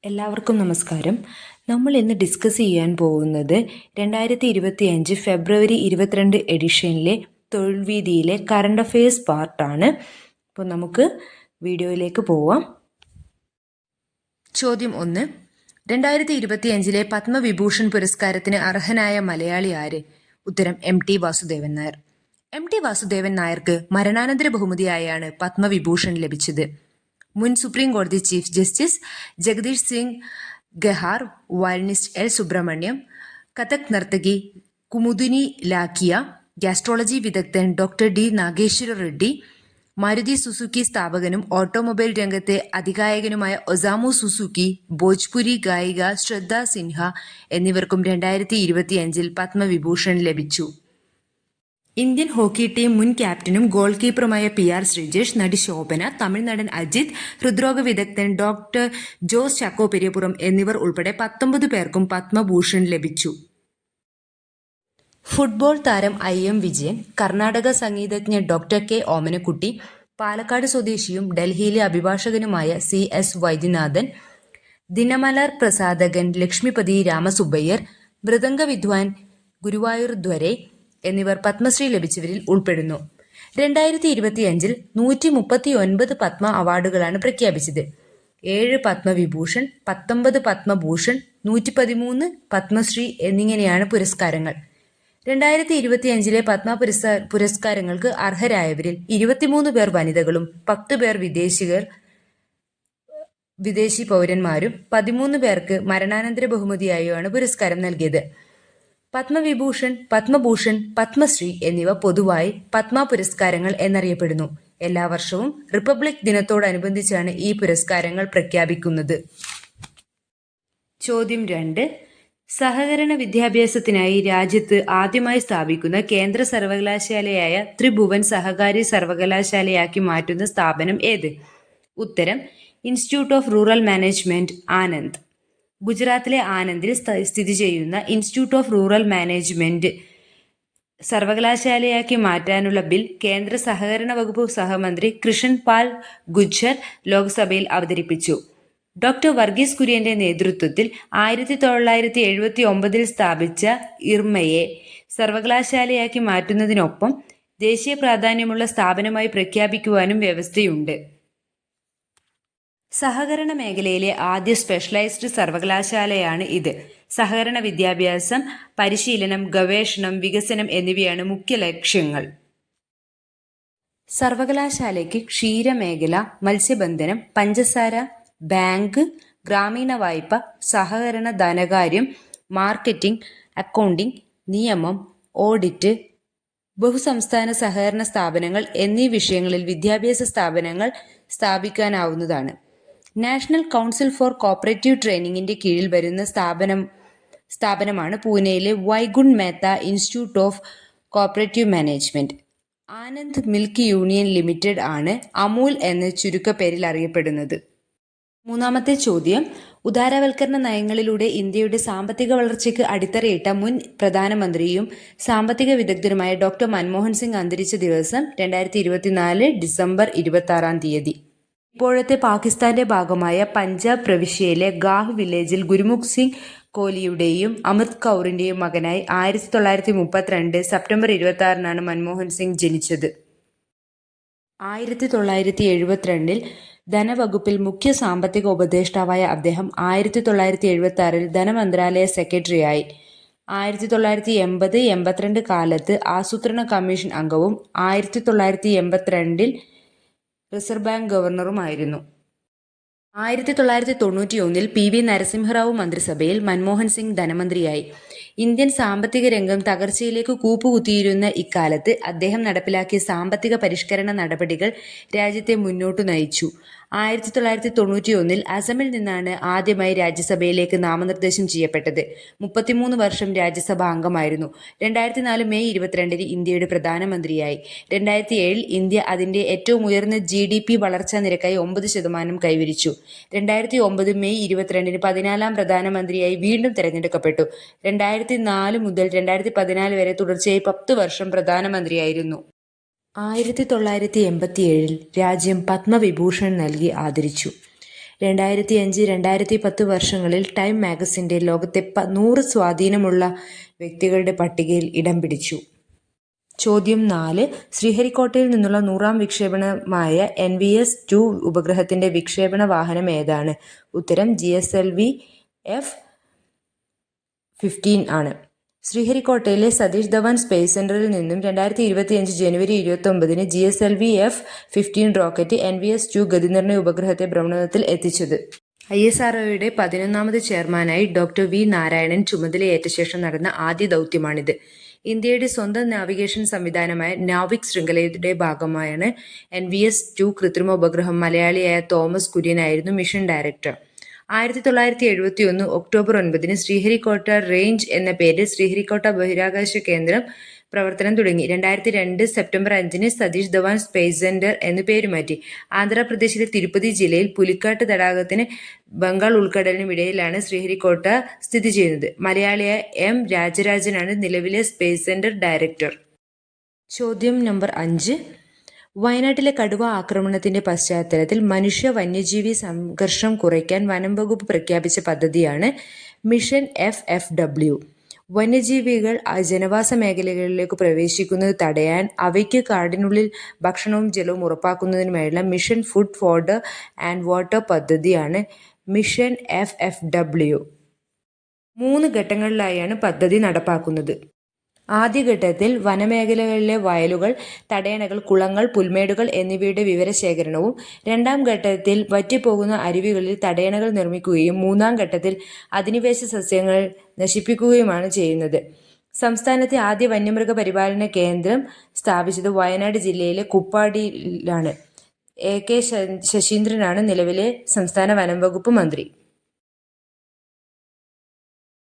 എല്ലാവർക്കും നമസ്കാരം. നമ്മൾ ഇന്ന് ഡിസ്കസ് ചെയ്യാൻ പോകുന്നത് 2025 ഫെബ്രുവരി 22 എഡിഷനിലെ തൊഴിൽ വീതിയിലെ കറണ്ട് അഫയേഴ്സ് പാർട്ടാണ്. അപ്പോൾ നമുക്ക് വീഡിയോയിലേക്ക് പോവാം. ചോദ്യം 1. 2025 പത്മവിഭൂഷൺ പുരസ്കാരത്തിന് അർഹനായ മലയാളി ആര്? ഉത്തരം MT വാസുദേവൻ നായർ. MT വാസുദേവൻ നായർക്ക് മരണാനന്തര ബഹുമതിയായാണ് പത്മവിഭൂഷൺ ലഭിച്ചത്. മുൻ സുപ്രീം കോടതി chief justice Jagdish Singh Khehar, violinist L. Subrahmanyam, Kathak നർത്തകി കുമുദിനി ലാക്കിയ, ഗാസ്ട്രോളജി വിദഗ്ധൻ doctor D. Nageshwara Reddy, Maruti Suzuki സ്ഥാപകനും ഓട്ടോമൊബൈൽ രംഗത്തെ അതികായകനുമായ ഒസാമു സുസുക്കി, ഭോജ്പുരി ഗായിക ശ്രദ്ധ സിൻഹ എന്നിവർക്കും 2025 പത്മവിഭൂഷൺ ലഭിച്ചു. ഇന്ത്യൻ ഹോക്കി ടീം മുൻ ക്യാപ്റ്റനും ഗോൾ കീപ്പറുമായ PR ശ്രീജേഷ്, നടി ശോഭന, തമിഴ് നടൻ അജിത്, ഹൃദ്രോഗ വിദഗ്ധൻ ഡോക്ടർ ജോസ് ചാക്കോ പെരിയപുറം എന്നിവർ ഉൾപ്പെടെ 19 പേർക്കും പത്മഭൂഷൺ ലഭിച്ചു. ഫുട്ബോൾ താരം IM വിജയൻ, കർണാടക സംഗീതജ്ഞൻ ഡോക്ടർ K. ഓമനക്കുട്ടി, പാലക്കാട് സ്വദേശിയും ഡൽഹിയിലെ അഭിഭാഷകനുമായ CS വൈദ്യനാഥൻ, ദിനമലർ പ്രസാധകൻ ലക്ഷ്മിപതി രാമസുബ്ബയ്യർ, മൃദംഗ വിദ്വാൻ ഗുരുവായൂർ ധ്വരെ എന്നിവർ പത്മശ്രീ ലഭിച്ചവരിൽ ഉൾപ്പെടുന്നു. 2025 139 പത്മ അവാർഡുകളാണ് പ്രഖ്യാപിച്ചത്. 7 പത്മവിഭൂഷൺ, 19 പത്മഭൂഷൺ, 113 പത്മശ്രീ എന്നിങ്ങനെയാണ് പുരസ്കാരങ്ങൾ. 2025 പത്മ പുരസ്കാരങ്ങൾക്ക് അർഹരായവരിൽ 23 പേർ വനിതകളും 10 പേർ വിദേശി പൗരന്മാരും 13 പേർക്ക് മരണാനന്തര ബഹുമതിയായാണ് പുരസ്കാരം നൽകിയത്. പത്മവിഭൂഷൺ, പത്മഭൂഷൺ, പത്മശ്രീ എന്നിവ പൊതുവായി പത്മ പുരസ്കാരങ്ങൾ എന്നറിയപ്പെടുന്നു. എല്ലാ വർഷവും റിപ്പബ്ലിക് ദിനത്തോടനുബന്ധിച്ചാണ് ഈ പുരസ്കാരങ്ങൾ പ്രഖ്യാപിക്കുന്നത്. ചോദ്യം 2. സഹകരണ വിദ്യാഭ്യാസത്തിനായി രാജ്യത്ത് ആദ്യമായി സ്ഥാപിക്കുന്ന കേന്ദ്ര സർവകലാശാലയായ ത്രിഭുവൻ സഹകാരി സർവകലാശാലയാക്കി മാറ്റുന്ന സ്ഥാപനം ഏത്? ഉത്തരം institute of rural management, Anand. ഗുജറാത്തിലെ ആനന്ദിൽ സ്ഥിതി ചെയ്യുന്ന ഇൻസ്റ്റിറ്റ്യൂട്ട് ഓഫ് റൂറൽ മാനേജ്മെന്റ് സർവകലാശാലയാക്കി മാറ്റാനുള്ള ബിൽ കേന്ദ്ര സഹകരണ വകുപ്പ് സഹമന്ത്രി കൃഷൻ പാൽ ഗുജ്ജർ ലോക്സഭയിൽ അവതരിപ്പിച്ചു. ഡോക്ടർ വർഗീസ് കുര്യന്റെ നേതൃത്വത്തിൽ 1979 സ്ഥാപിച്ച ഇർമയെ സർവകലാശാലയാക്കി മാറ്റുന്നതിനൊപ്പം ദേശീയ പ്രാധാന്യമുള്ള സ്ഥാപനമായി പ്രഖ്യാപിക്കുവാനും വ്യവസ്ഥയുണ്ട്. സഹകരണ മേഖലയിലെ ആദ്യ സ്പെഷ്യലൈസ്ഡ് സർവകലാശാലയാണ് ഇത്. സഹകരണ വിദ്യാഭ്യാസം, പരിശീലനം, ഗവേഷണം, വികസനം എന്നിവയാണ് മുഖ്യ ലക്ഷ്യങ്ങൾ. സർവകലാശാലയ്ക്ക് ക്ഷീരമേഖല, മത്സ്യബന്ധനം, പഞ്ചസാര, ബാങ്ക്, ഗ്രാമീണ വായ്പ, സഹകരണ ധനകാര്യം, മാർക്കറ്റിംഗ്, അക്കൗണ്ടിംഗ്, നിയമം, ഓഡിറ്റ്, ബഹുസംസ്ഥാന സഹകരണ സ്ഥാപനങ്ങൾ എന്നീ വിഷയങ്ങളിൽ വിദ്യാഭ്യാസ സ്ഥാപനങ്ങൾ സ്ഥാപിക്കാനാവുന്നതാണ്. നാഷണൽ കൗൺസിൽ ഫോർ കോപ്പറേറ്റീവ് ട്രെയിനിങ്ങിന്റെ കീഴിൽ വരുന്ന സ്ഥാപനമാണ് പൂനെയിലെ Vaikunth Mehta institute of cooperative management. Anand milk union limited ആണ് അമൂൽ എന്ന ചുരുക്കപ്പേരിൽ അറിയപ്പെടുന്നത്. മൂന്നാമത്തെ ചോദ്യം. ഉദാരവൽക്കരണ നയങ്ങളിലൂടെ ഇന്ത്യയുടെ സാമ്പത്തിക വളർച്ചയ്ക്ക് അടിത്തറയിട്ട മുൻ പ്രധാനമന്ത്രിയും സാമ്പത്തിക വിദഗ്ധനുമായ ഡോക്ടർ മൻമോഹൻ സിംഗ് അന്തരിച്ച ദിവസം 2024 ഡിസംബർ 26. ഇപ്പോഴത്തെ പാകിസ്ഥാന്റെ ഭാഗമായ പഞ്ചാബ് പ്രവിശ്യയിലെ ഗാഹ് വില്ലേജിൽ ഗുരുമുഖ് സിംഗ് കോലിയുടെയും അമൃത് കൗറിന്റെയും മകനായി 1932 സെപ്റ്റംബർ 26 മൻമോഹൻ സിംഗ് ജനിച്ചത്. 1972 ധനവകുപ്പിൽ മുഖ്യ സാമ്പത്തിക ഉപദേഷ്ടാവായ അദ്ദേഹം 1976 ധനമന്ത്രാലയ സെക്രട്ടറിയായി. 1980-82 കാലത്ത് ആസൂത്രണ കമ്മീഷൻ അംഗവും 1982 റിസർവ് ബാങ്ക് ഗവർണറുമായിരുന്നു. 1991 PV നരസിംഹറാവു മന്ത്രിസഭയിൽ മൻമോഹൻ സിംഗ് ധനമന്ത്രിയായി. ഇന്ത്യൻ സാമ്പത്തിക രംഗം തകർച്ചയിലേക്ക് കൂപ്പുകുത്തിയിരുന്ന ഇക്കാലത്ത് അദ്ദേഹം നടപ്പിലാക്കിയ സാമ്പത്തിക പരിഷ്കരണ നടപടികൾ രാജ്യത്തെ മുന്നോട്ടു നയിച്ചു. 1991 അസമിൽ നിന്നാണ് ആദ്യമായി രാജ്യസഭയിലേക്ക് നാമനിർദ്ദേശം ചെയ്യപ്പെട്ടത്. 33 വർഷം രാജ്യസഭാ അംഗമായിരുന്നു. 2004 മെയ് 22 ഇന്ത്യയുടെ പ്രധാനമന്ത്രിയായി. 2007 ഇന്ത്യ അതിന്റെ ഏറ്റവും ഉയർന്ന GDP വളർച്ചാ നിരക്കായി 9% കൈവരിച്ചു. 2009 മെയ് 22 14ാം പ്രധാനമന്ത്രിയായി വീണ്ടും തെരഞ്ഞെടുക്കപ്പെട്ടു. 2004 മുതൽ 2014 വരെ തുടർച്ചയായി 10 വർഷം പ്രധാനമന്ത്രിയായിരുന്നു. 1987 രാജ്യം പത്മവിഭൂഷൺ നൽകി ആദരിച്ചു. 2005-2010 വർഷങ്ങളിൽ ടൈം മാഗസിൻ്റെ ലോകത്തെ 100 സ്വാധീനമുള്ള വ്യക്തികളുടെ പട്ടികയിൽ ഇടം പിടിച്ചു. ചോദ്യം 4. ശ്രീഹരിക്കോട്ടയിൽ നിന്നുള്ള 100ാം വിക്ഷേപണമായ NVS-2 ഉപഗ്രഹത്തിൻ്റെ വിക്ഷേപണ വാഹനം ഏതാണ്? ഉത്തരം GSLV F-15 ആണ്. ശ്രീഹരിക്കോട്ടയിലെ സതീഷ് ധവാൻ സ്പേസ് സെന്ററിൽ നിന്നും 2025 ജനുവരി 29 GSLV F-15 റോക്കറ്റ് NVS-2 ഗതിനിർണ്ണയ ഉപഗ്രഹത്തെ ഭ്രമണപഥത്തിൽ എത്തിച്ചത്. ISROയുടെ 11ാമത് ചെയർമാനായി ഡോക്ടർ വി നാരായണൻ ചുമതലയേറ്റ ശേഷം നടന്ന ആദ്യ ദൗത്യമാണിത്. ഇന്ത്യയുടെ സ്വന്തം നാവിഗേഷൻ സംവിധാനമായ നാവിക് ശൃംഖലയുടെ ഭാഗമായാണ് NVS-2 കൃത്രിമ ഉപഗ്രഹം. മലയാളിയായ തോമസ് കുര്യനായിരുന്നു mission director. 1971 October 9 Sriharikota range എന്ന പേരിൽ ശ്രീഹരിക്കോട്ട ബഹിരാകാശ കേന്ദ്രം പ്രവർത്തനം തുടങ്ങി. 2002 September 5 Satish Dhawan space centre എന്ന് പേരുമാറ്റി. ആന്ധ്രാപ്രദേശിലെ തിരുപ്പതി ജില്ലയിൽ പുലിക്കാട്ട് തടാകത്തിന് ബംഗാൾ ഉൾക്കടലിനും ഇടയിലാണ് ശ്രീഹരിക്കോട്ട സ്ഥിതി ചെയ്യുന്നത്. മലയാളിയായ M രാജരാജനാണ് നിലവിലെ സ്പേസ് സെന്റർ ഡയറക്ടർ. ചോദ്യം നമ്പർ 5. വയനാട്ടിലെ കടുവ ആക്രമണത്തിന്റെ പശ്ചാത്തലത്തിൽ മനുഷ്യ വന്യജീവി സംഘർഷം കുറയ്ക്കാൻ വനം വകുപ്പ് പ്രഖ്യാപിച്ച പദ്ധതിയാണ് മിഷൻ FFW. വന്യജീവികൾ ജനവാസ മേഖലകളിലേക്ക് പ്രവേശിക്കുന്നത് തടയാൻ അവയ്ക്ക് കാടിനുള്ളിൽ ഭക്ഷണവും ജലവും ഉറപ്പാക്കുന്നതിനുമായുള്ള മിഷൻ ഫുഡ് ഫോർഡർ ആൻഡ് വാട്ടർ പദ്ധതിയാണ് മിഷൻ FFW. 3 ഘട്ടങ്ങളിലായാണ് പദ്ധതി നടപ്പാക്കുന്നത്. ആദ്യഘട്ടത്തിൽ വനമേഖലകളിലെ വയലുകൾ, തടയണകൾ, കുളങ്ങൾ, പുൽമേടുകൾ എന്നിവയുടെ വിവരശേഖരണവും, 2ാം ഘട്ടത്തിൽ വറ്റിപ്പോകുന്ന അരുവികളിൽ തടയണകൾ നിർമ്മിക്കുകയും 3ാം ഘട്ടത്തിൽ അധിനിവേശ സസ്യങ്ങൾ നശിപ്പിക്കുകയുമാണ് ചെയ്യുന്നത്. സംസ്ഥാനത്തെ ആദ്യ വന്യമൃഗ പരിപാലന കേന്ദ്രം സ്ഥാപിച്ചത് വയനാട് ജില്ലയിലെ കുപ്പാടിയിലാണ്. AK ശശീന്ദ്രനാണ് നിലവിലെ സംസ്ഥാന വനം വകുപ്പ് മന്ത്രി.